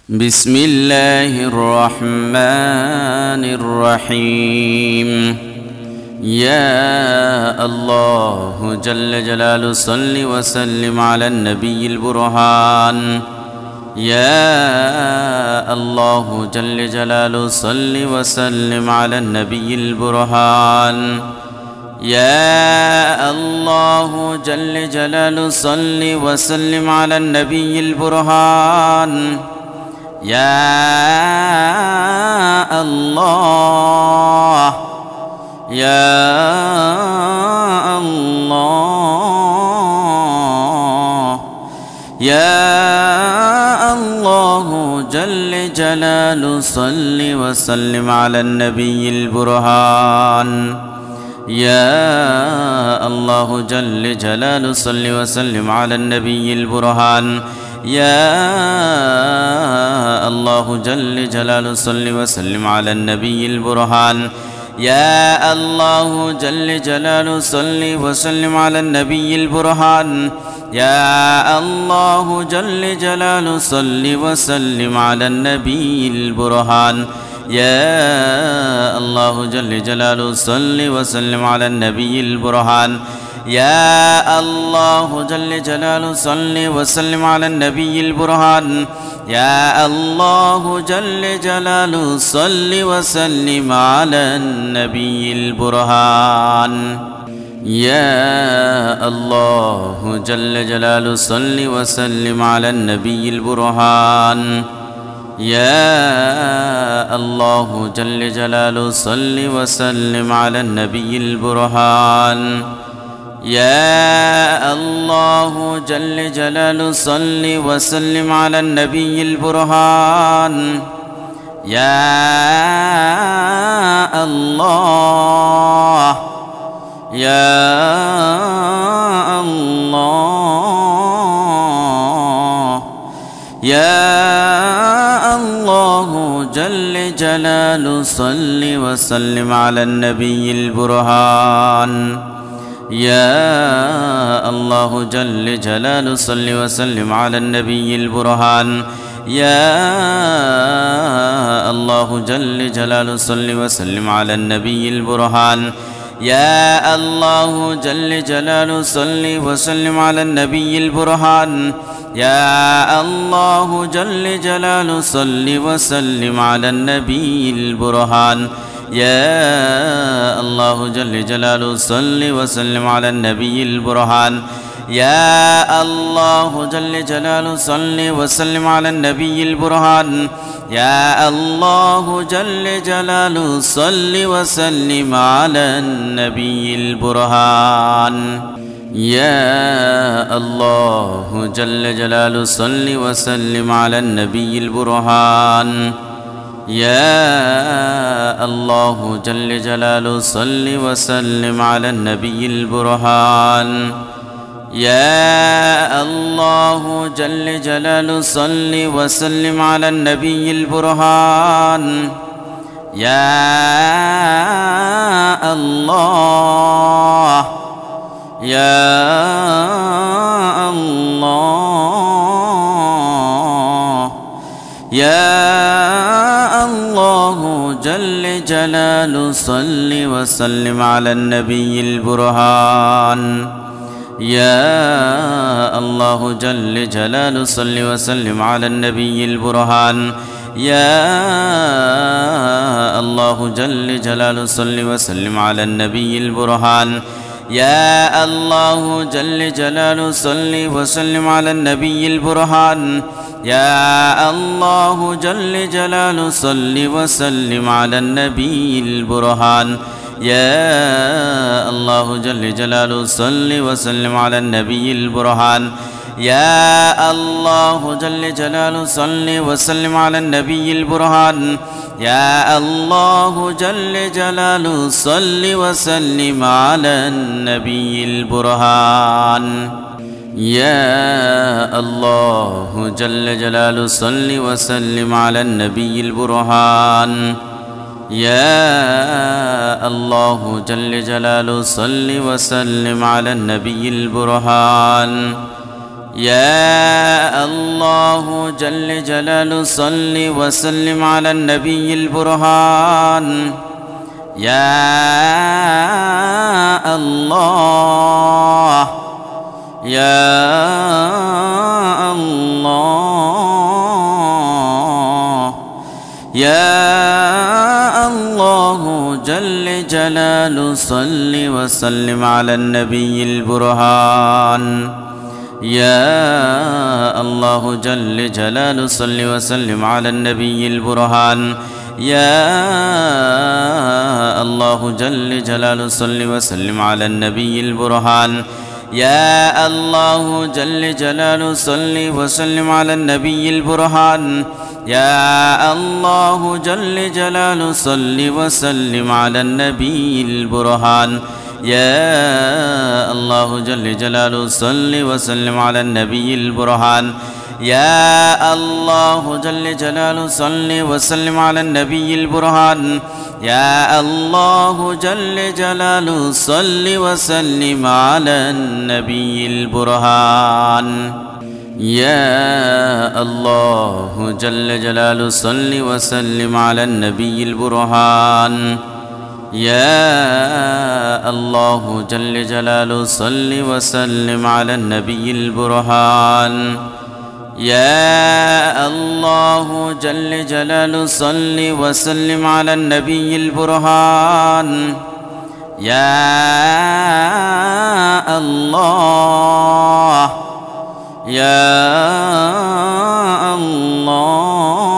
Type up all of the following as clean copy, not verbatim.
بسم الله الرحمن الرحيم. يا الله جل جلاله صل وسلم على النبي البرهان. يا الله جل جلاله صل وسلم على النبي البرهان. يا الله جل جلاله صل وسلم على النبي البرهان. يا الله يا الله يا الله جل جلاله صل وسلم على النبي البرهان. يا الله جل جلاله صل وسلم على النبي البرهان. يا الله جل جلاله صل وسلم على النبي البرهان. يا الله جل جلاله صل وسلم على النبي البرهان. يا الله جل جلاله صل وسلم على النبي البرهان. يا الله جل جلاله صل وسلم على النبي البرهان. يا الله جل جلاله صل وسلم على النبي البرهان. يا الله جل جلاله صل وسلم على النبي البرهان. يا الله جل جلاله صل وسلم على النبي البرهان. يا الله جل جلاله صل وسلم على النبي البرهان. يا الله جل جلاله صل وسلم على النبي البرهان. يا الله يا الله يا الله جل جلاله صل وسلم على النبي البرهان. يا الله جل جلاله صل وسلم على النبي البرهان. يا الله جل جلاله صل وسلم على النبي البرهان. يا الله جل جلاله صل وسلم على النبي البرهان. يا الله جل جلاله صل وسلم على النبي البرهان. يا الله جل جلاله صل وسلم على النبي البرهان. يا الله جل جلاله صل وسلم على النبي البرهان. يا الله جل جلاله صل وسلم على النبي البرهان. يا الله جل جلاله صل وسلم على النبي البرهان. يا الله جل جلاله صل وسلم على النبي البرهان. يا الله جل جلاله صل وسلم على النبي البرهان. يا الله يا الله يا الله جل جلاله صل وسلم على النبي البرهان. يا الله جل جلاله صل وسلم على النبي البرهان. يا الله جل جلاله صل وسلم على النبي البرهان. يا الله جل جلاله صل وسلم على النبي البرهان. يا الله جل جلاله صل وسلم على النبي البرهان. يا الله جل جلاله صل وسلم على النبي البرهان. يا الله جل جلاله صل وسلم على النبي البرهان. يا الله جل جلاله صل وسلم على النبي البرهان. يا الله جل جلاله صل وسلم على النبي البرهان. يا الله جل جلاله صل وسلم على النبي البرهان. يا الله جل جلاله صل وسلم على النبي البرهان. يا الله يا الله يا الله جل جلاله صل وسلم على النبي البرهان. يا الله جل جلاله صل وسلم على النبي البرهان. يا الله جل جلاله صل وسلم على النبي البرهان. يا الله جل جلاله صل وسلم على النبي البرهان. يا الله جل جلاله صل وسلم على النبي البرهان. يا الله جل جلاله صل وسلم على النبي البرهان. يا الله جل جلاله صل وسلم على النبي البرهان. يا الله جل جلاله صل وسلم على النبي البرهان. يا الله جل جلاله صل وسلم على النبي البرهان. يا الله جل جلاله صل وسلم على النبي البرهان. يا الله جل جلاله صل وسلم على النبي البرهان. يا الله يا الله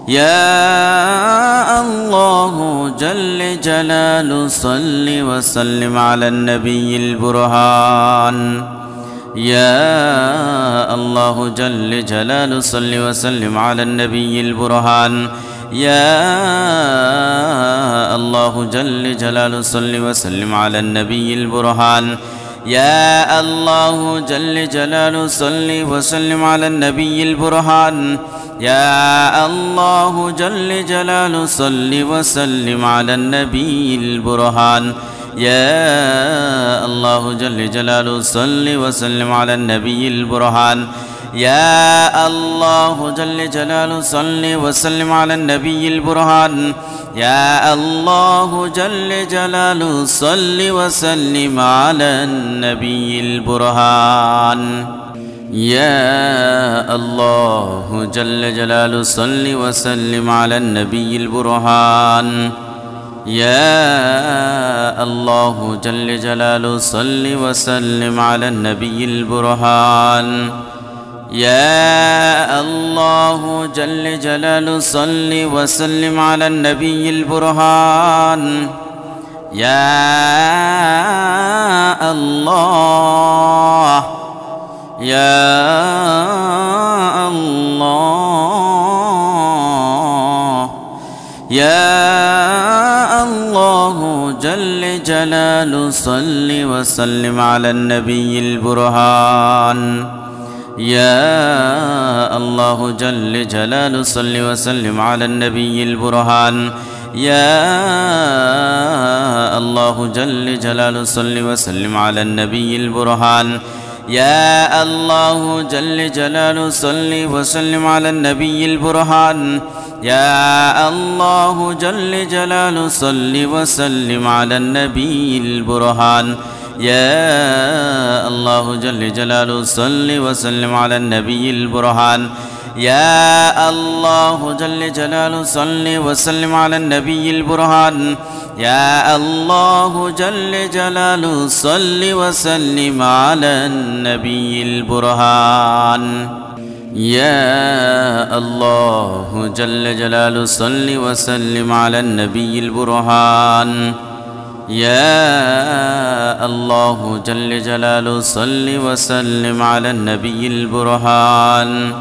يا الله جل جلاله صل وسلم على النبي البرهان. يا الله جل جلاله صل وسلم على النبي البرهان. يا الله جل جلاله صل وسلم على النبي البرهان. يا الله جل جلاله صل وسلم على النبي البرهان. يا الله جل جلاله صل وسلم على النبي البرهان. يا الله جل جلاله صل وسلم على النبي البرهان. يا الله جل جلاله صل وسلم على النبي البرهان. يا الله جل جلاله صل وسلم على النبي البرهان. يا الله جل جلاله صل وسلم على النبي البرهان. يا الله جل جلاله صل وسلم على النبي البرهان. يا الله جل جلاله صل وسلم على النبي البرهان. يا الله يا الله يا الله جل جلاله صل وسلم على النبي البرهان. يا الله جل جلاله صل وسلم على النبي البرهان. يا الله جل جلاله صل وسلم على النبي البرهان. يا الله جل جلاله صل وسلم على النبي البرهان. يا الله جل جلاله صل وسلم على النبي البرهان. يا الله جل جلاله صل وسلم على النبي البرهان. يا الله جل جلاله صل وسلم على النبي البرهان. يا الله جل جلاله صل وسلم على النبي البرهان. يا الله جل جلاله صل وسلم على النبي البرهان. يا الله جل جلاله صل وسلم على النبي البرهان.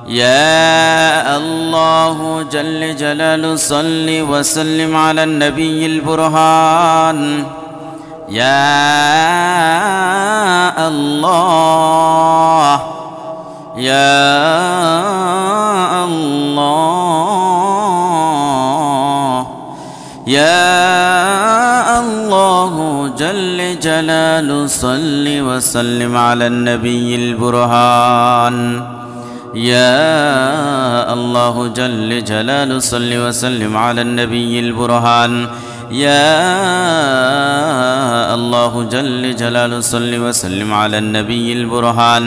يا الله جل جلاله صل وسلم على النبي البرهان. يا الله يا الله يا الله جل جلاله صل وسلم على النبي البرهان يا الله جل جلاله صل وسلم على النبي البرهان يا الله جل جلاله صل وسلم على النبي البرهان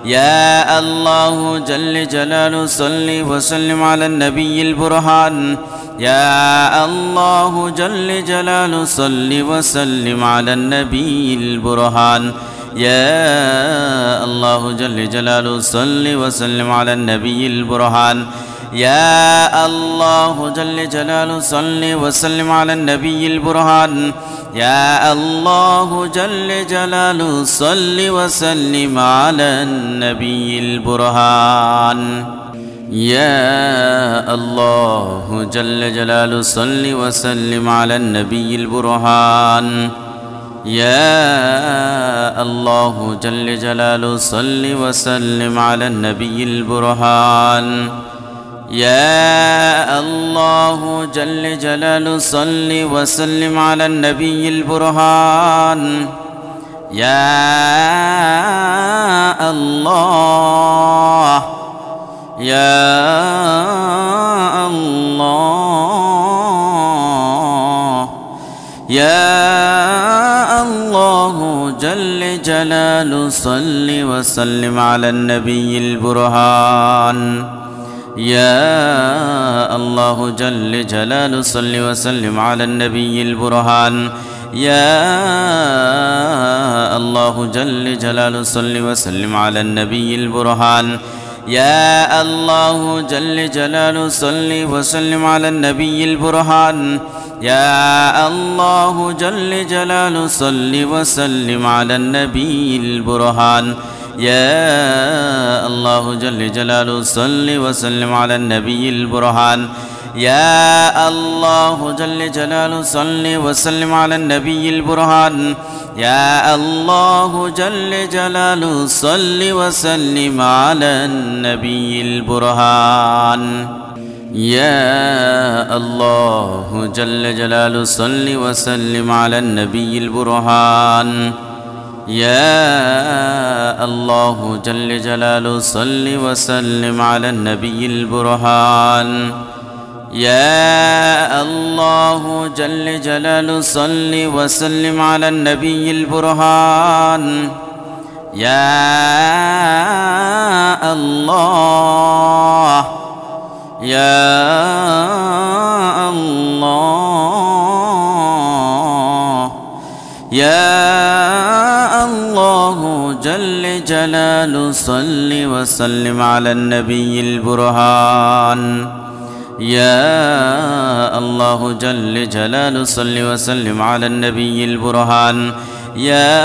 يا الله جل جلاله صل وسلم على النبي البرهان يا الله جل جلاله صل وسلم على النبي البرهان يا الله جل جلاله صل وسلم على النبي البرهان يا الله جل جلاله صل وسلم على النبي البرهان يا الله جل جلاله صل وسلم على النبي البرهان يا الله جل جلاله صل وسلم على النبي البرهان يا الله جل جلاله صل وسلم على النبي البرهان يا الله جل جلاله صل وسلم على النبي البرهان يا الله يا الله يا الله جل جلاله صل وسلم على النبي البرهان يا الله جل جلاله صل وسلم على النبي البرهان يا الله جل جلاله صل وسلم على النبي البرهان يا الله جل جلاله صل وسلم على النبي البرهان يا الله جل جلاله صل وسلم على النبي البرهان يا الله جل جلاله صل وسلم على النبي البرهان يا الله جل جلاله صل وسلم على النبي البرهان يا الله جل جلاله صل وسلم على النبي البرهان يا الله جل جلاله صل وسلم على النبي البرهان يا الله جل جلاله صل وسلم على النبي البرهان يا الله جل جلاله صل وسلم على النبي البرهان يا الله يا الله يا الله جل جلاله صل وسلم على النبي البرهان يا الله جل جلاله صل وسلم على النبي البرهان يا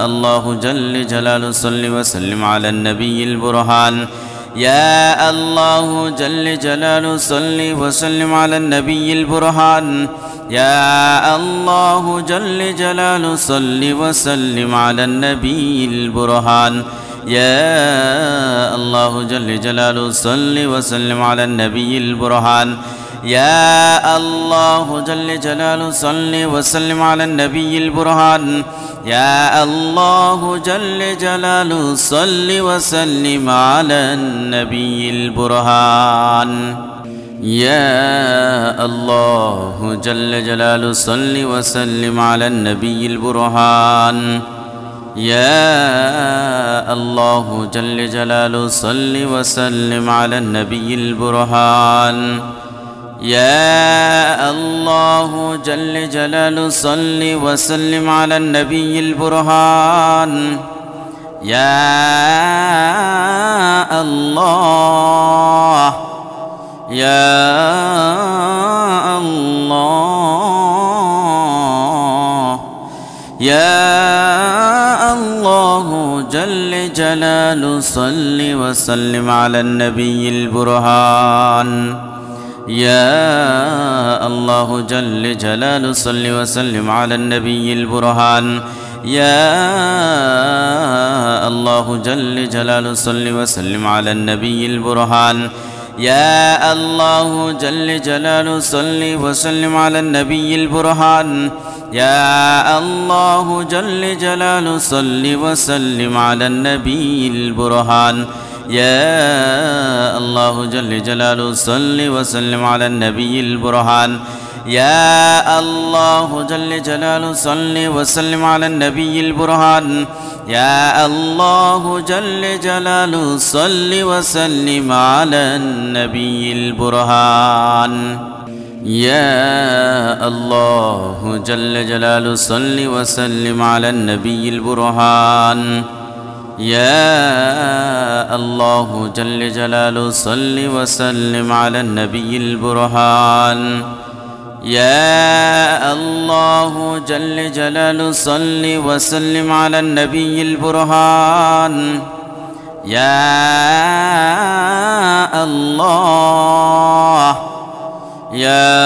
الله جل جلاله صل وسلم على النبي البرهان يا الله جل جلاله صل وسلم على النبي البرهان يا الله جل جلاله صل وسلم على النبي البرهان يا الله جل جلاله صل وسلم على النبي البرهان يا الله جل جلاله صل وسلم على النبي البرهان يا الله جل جلاله صل وسلم على النبي البرهان يا الله جل جلاله صل وسلم على النبي البرهان يا الله جل جلاله صل وسلم على النبي البرهان يا الله جل جلاله صل وسلم على النبي البرهان يا الله يا الله يا الله جل جلاله صل وسلم على النبي البرهان يا الله جل جلاله صل وسلم على النبي البرهان يا الله جل جلاله صل وسلم على النبي البرهان يا الله جل جلاله صل وسلم على النبي البرهان يا الله جل جلاله صل وسلم على النبي البرهان يا الله جل جلاله صل وسلم على النبي البرهان يا الله جل جلاله صل وسلم على النبي البرهان يا الله جل جلاله صل وسلم على النبي البرهان يا الله جل جلاله صل وسلم على النبي البرهان يا الله جل جلاله صل وسلم على النبي البرهان يا الله جل جلاله صل وسلم على النبي البرهان يا الله يا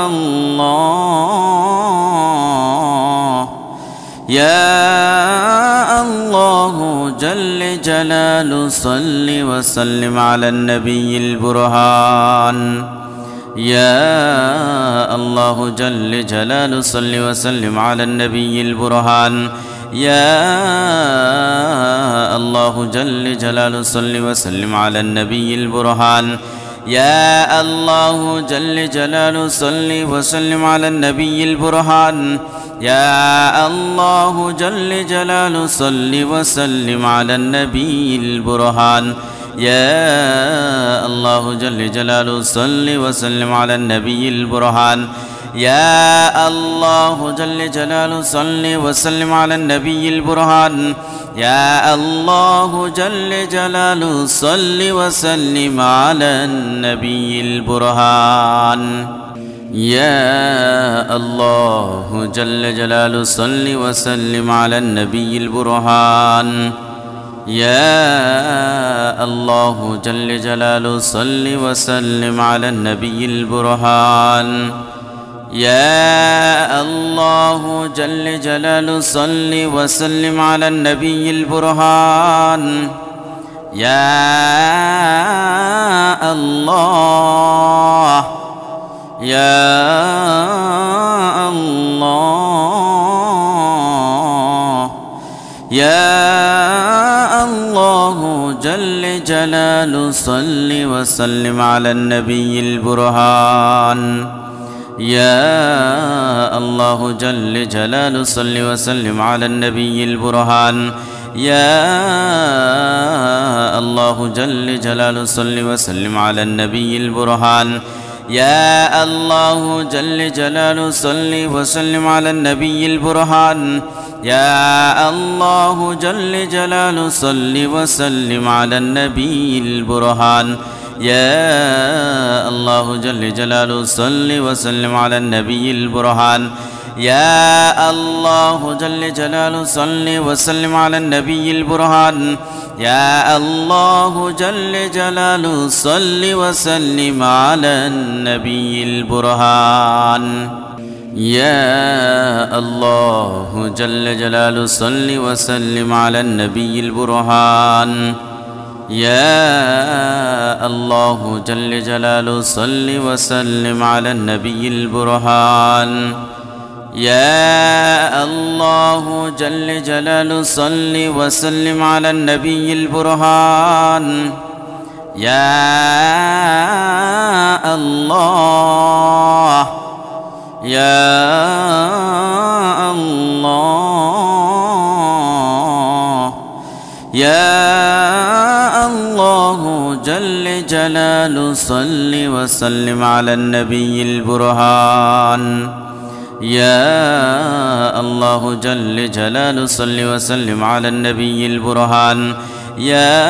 الله يا الله جل جلاله صل وسلم على النبي البرهان يا الله جل جلاله صل وسلم على النبي البرهان يا الله جل جلاله صل وسلم على النبي البرهان يا الله جل جلاله صل وسلم على النبي البرهان يا الله جل جلاله صل وسلم على النبي البرهان يا الله جل جلاله صل وسلم على النبي البرهان يا الله جل جلاله صل وسلم على النبي البرهان يا الله جل جلاله صل وسلم على النبي البرهان يا الله جل جلاله صل وسلم على النبي البرهان يا الله جل جلاله صل وسلم على النبي البرهان يا الله جل جلاله صل وسلم على النبي البرهان يا الله يا الله يا الله جل جلاله صل وسلم على النبي البرهان يا الله جل جلاله صل وسلم على النبي البرهان يا الله جل جلاله صل وسلم على النبي البرهان يا الله جل جلاله صل وسلم على النبي البرهان يا الله جل جلاله صل وسلم على النبي البرهان يا الله جل جلاله صل وسلم على النبي البرهان يا الله جل جلاله صل وسلم على النبي البرهان يا الله جل جلاله صل وسلم على النبي البرهان يا الله جل جلاله صل وسلم على النبي البرهان يا الله جل جلاله صل وسلم على النبي البرهان يا الله جل جلاله صل وسلم على النبي البرهان يا الله يا الله يا الله جل جلاله صل وسلم على النبي البرهان يا الله جل جلاله صل وسلم على النبي البرهان يا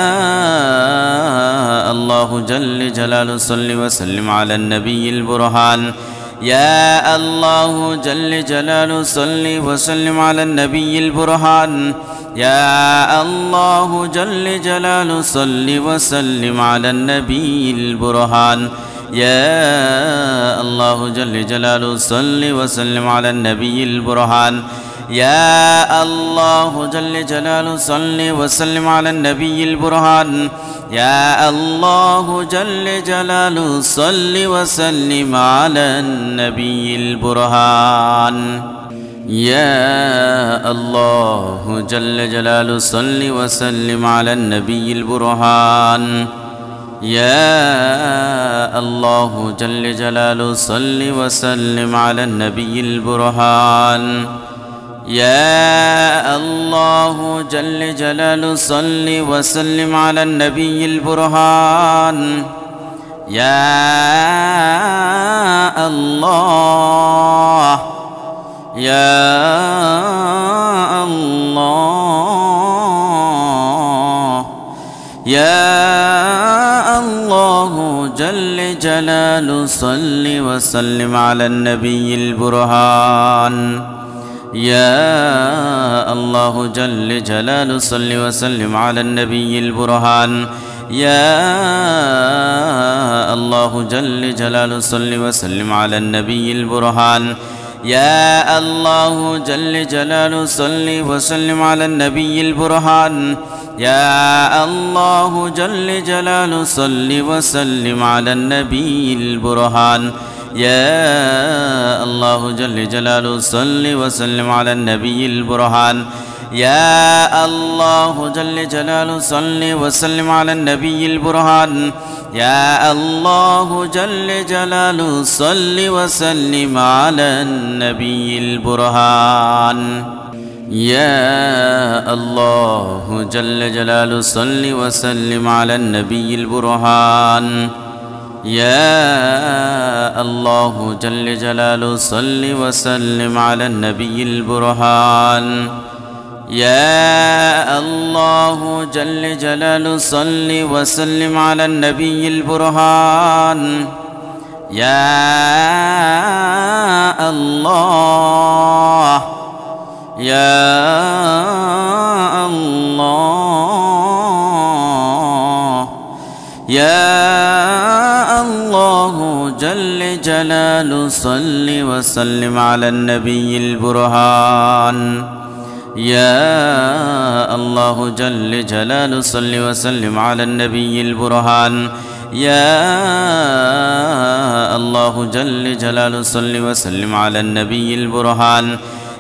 الله جل جلاله صل وسلم على النبي البرهان يا الله جل جلاله صل وسلم على النبي البرهان يا الله جل جلاله صل وسلم على النبي البرهان يا الله جل جلاله صل وسلم على النبي البرهان يا الله جل جلاله صل وسلم على النبي البرهان يا الله جل جلاله صل وسلم على النبي البرهان يا الله جل جلاله صل وسلم على النبي البرهان يا الله جل جلاله صل وسلم على النبي البرهان يا الله جل جلاله صل وسلم على النبي البرهان يا الله يا الله يا الله جل جلاله صل وسلم على النبي البرهان يا الله جل جلاله صل وسلم على النبي البرهان يا الله جل جلاله صل وسلم على النبي البرهان يا الله جل جلاله صل وسلم على النبي البرهان يا الله جل جلاله صل وسلم على النبي البرهان يا الله جل جلاله صل وسلم على النبي البرهان يا الله جل جلاله صل وسلم على النبي البرهان يا الله جل جلاله صل وسلم على النبي البرهان يا الله جل جلاله صل وسلم على النبي البرهان يا الله جل جلاله صل وسلم على النبي البرهان يا الله جل جلاله صل وسلم على النبي البرهان يا الله يا الله يا الله جل جلاله صل وسلم على النبي البرهان يا الله جل جلاله صل وسلم على النبي البرهان يا الله جل جلاله صل وسلم على النبي البرهان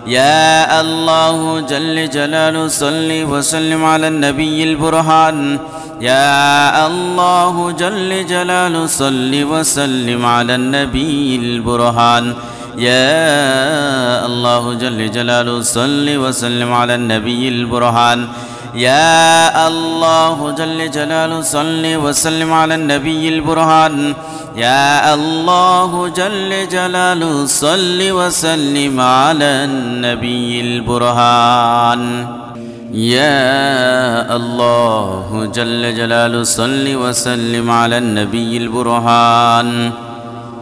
يا الله جل جلاله صل وسلم على النبي البرهان يا الله جل جلاله صل وسلم على النبي البرهان يا الله جل جلاله صل وسلم على النبي البرهان يا الله جل جلاله صل وسلم على النبي البرهان يا الله جل جلاله صل وسلم على النبي البرهان يا الله جل جلاله صل وسلم على النبي البرهان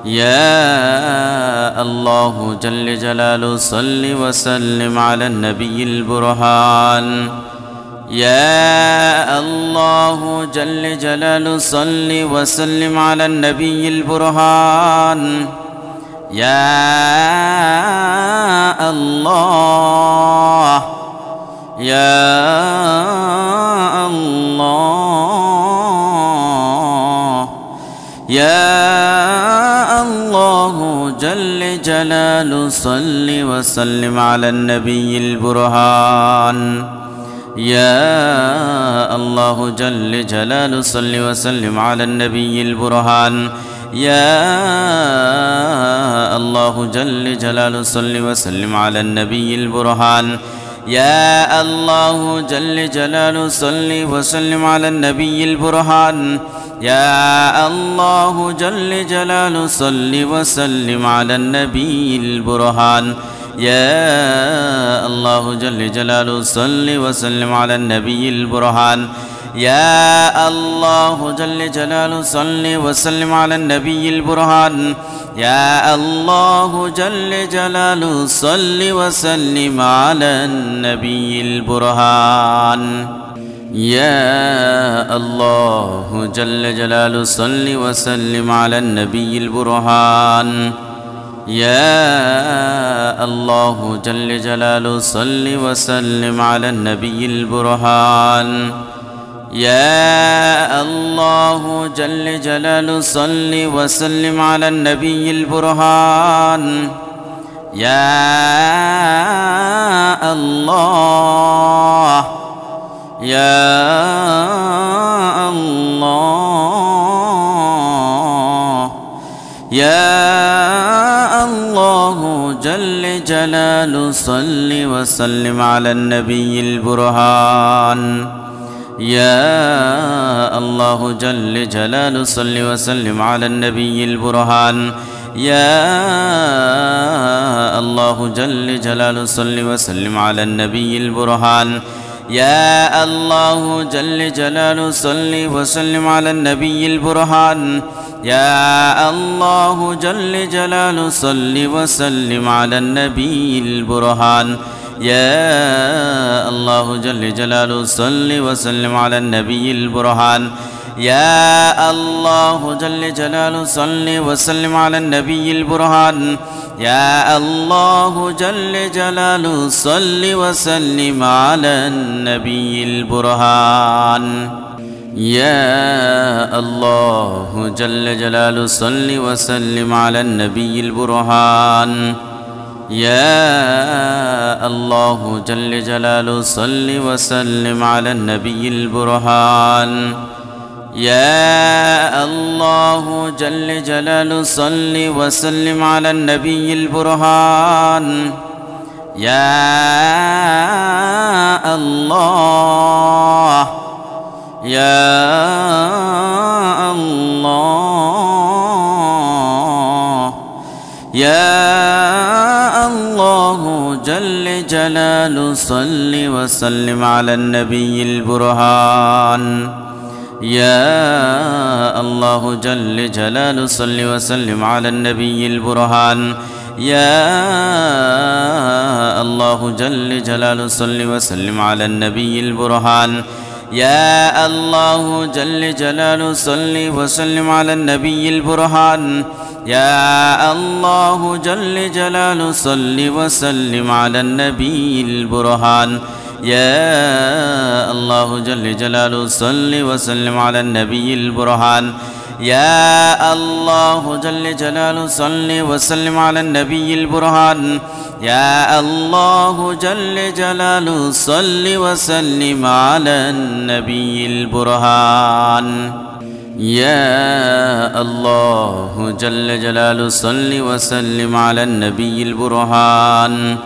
يا الله جل جلاله صل وسلم على النبي البرهان يا الله جل جلاله صل وسلم على النبي البرهان يا الله يا الله يا الله جل جلاله صل وسلم على النبي البرهان يا الله جل جلاله صل وسلم على النبي البرهان يا الله جل جلاله صل وسلم على النبي البرهان يا الله جل جلاله صل وسلم على النبي البرهان يا الله جل جلاله صل وسلم على النبي البرهان يا الله جل جلاله صل وسلم على النبي البرهان يا الله جل جلاله صل وسلم على النبي البرهان يا الله جل جلاله صل وسلم على النبي البرهان يا الله جل جلاله صل وسلم على النبي البرهان يا الله جل جلاله صل وسلم على النبي البرهان يا الله جل جلاله صل وسلم على النبي البرهان يا الله يا الله يا الله جل جلاله صل وسلم على النبي البرهان يا الله جل جلاله صل وسلم على النبي البرهان يا الله جل جلاله صل وسلم على النبي البرهان يا الله جل جلاله صل وسلم على النبي البرهان يا الله جل جلاله صل وسلم على النبي البرهان يا الله جل جلاله صل وسلم على النبي البرهان يا الله جل جلاله صل وسلم على النبي البرهان يا الله جل جلاله صل وسلم على النبي البرهان يا الله جل جلاله صل وسلم على النبي البرهان يا الله جل جلاله صل وسلم على النبي البرهان يا الله جل جلاله صل وسلم على النبي البرهان يا الله يا الله يا الله جل جلاله صل وسلم على النبي البرهان يا الله جل جلاله صل وسلم على النبي البرهان يا الله جل جلاله صل وسلم على النبي البرهان يا الله جل جلاله صل وسلم على النبي البرهان يا الله جل جلاله صل وسلم على النبي البرهان يا الله جل جلاله صل وسلم على النبي البرهان يا الله جل جلاله صل وسلم على النبي البرهان يا الله جل جلاله صل وسلم على النبي البرهان يا الله جل جلاله صل وسلم على النبي البرهان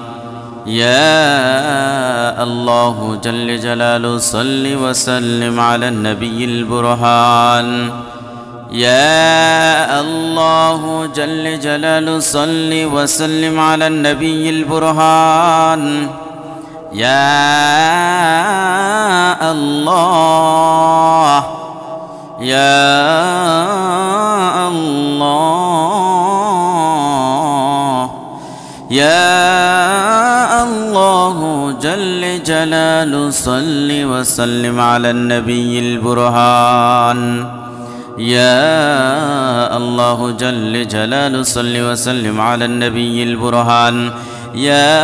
يا الله جل جلاله صل وسلم على النبي البرهان يا الله جل جلاله صل وسلم على النبي البرهان يا الله يا الله يا الله جل جلاله صل وسلم على النبي البرهان يا الله جل جلاله صل وسلم على النبي البرهان يا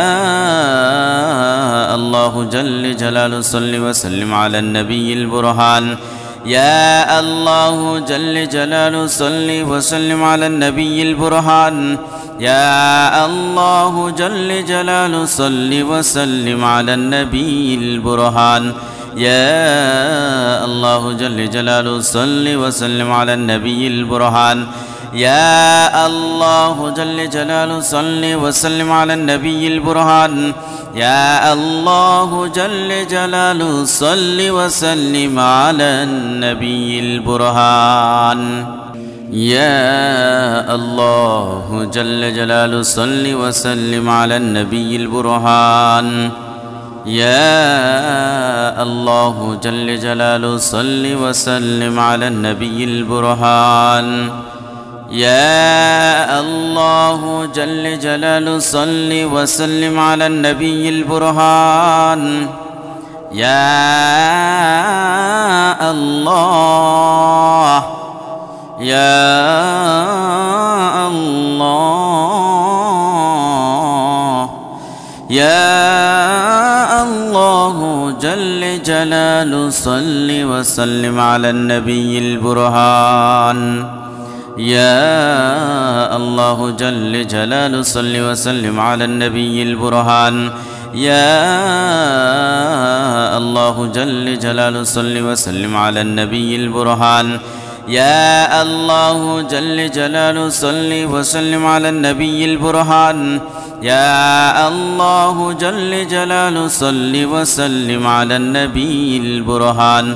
الله جل جلاله صل وسلم على النبي البرهان يا الله جل جلاله صل وسلم على النبي البرهان يا الله جل جلاله صل وسلم على النبي البرهان يا الله جل جلاله صل وسلم على النبي البرهان يا الله جل جلاله صل وسلم على النبي البرهان يا الله جل جلاله صل وسلم على النبي البرهان يا الله جل جلاله صل وسلم على النبي البرهان يا الله جل جلاله صل وسلم على النبي البرهان يا الله جل جلاله صل وسلم على النبي البرهان يا الله يا الله جلاله صل وسلم على النبي البرهان يا الله جل جلاله صل وسلم على النبي البرهان يا الله جل جلاله صل وسلم على النبي البرهان يا الله جل جلاله صل وسلم على النبي البرهان يا الله جل جلاله صل وسلم على النبي البرهان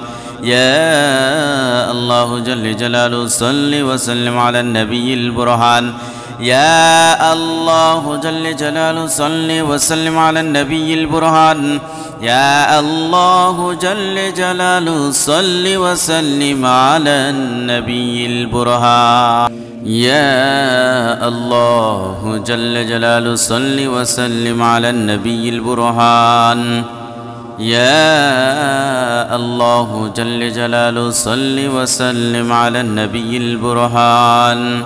يا الله جل جلاله صل وسلم على النبي البرهان يا الله جل جلاله صل وسلم على النبي البرهان يا الله جل جلاله صل وسلم على النبي البرهان يا الله جل جلاله صل وسلم على النبي البرهان يا الله جل جلاله صل وسلم على النبي البرهان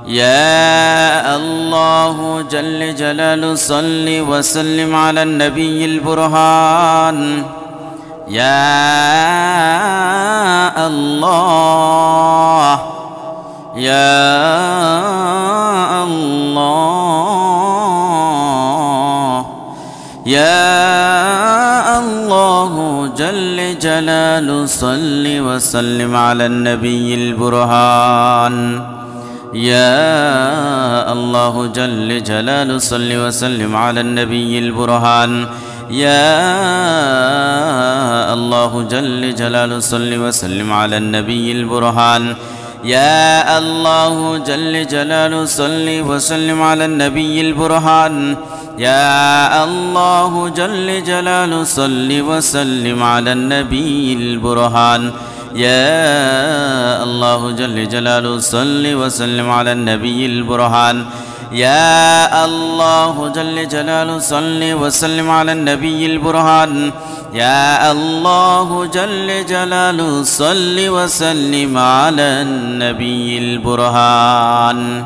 يا الله جل جلاله صل وسلم على النبي البرهان يا الله يا الله يا الله جل جلاله صل وسلم على النبي البرهان يا الله جل جلاله صل وسلم على النبي البرهان يا الله جل جلاله صل وسلم على النبي البرهان يا الله جل جلاله صل وسلم على النبي البرهان يا الله جل جلاله صل وسلم على النبي البرهان يا الله جل جلاله صل وسلم على النبي البرهان يا الله جل جلاله صل وسلم على النبي البرهان يا الله جل جلاله صل وسلم على النبي البرهان.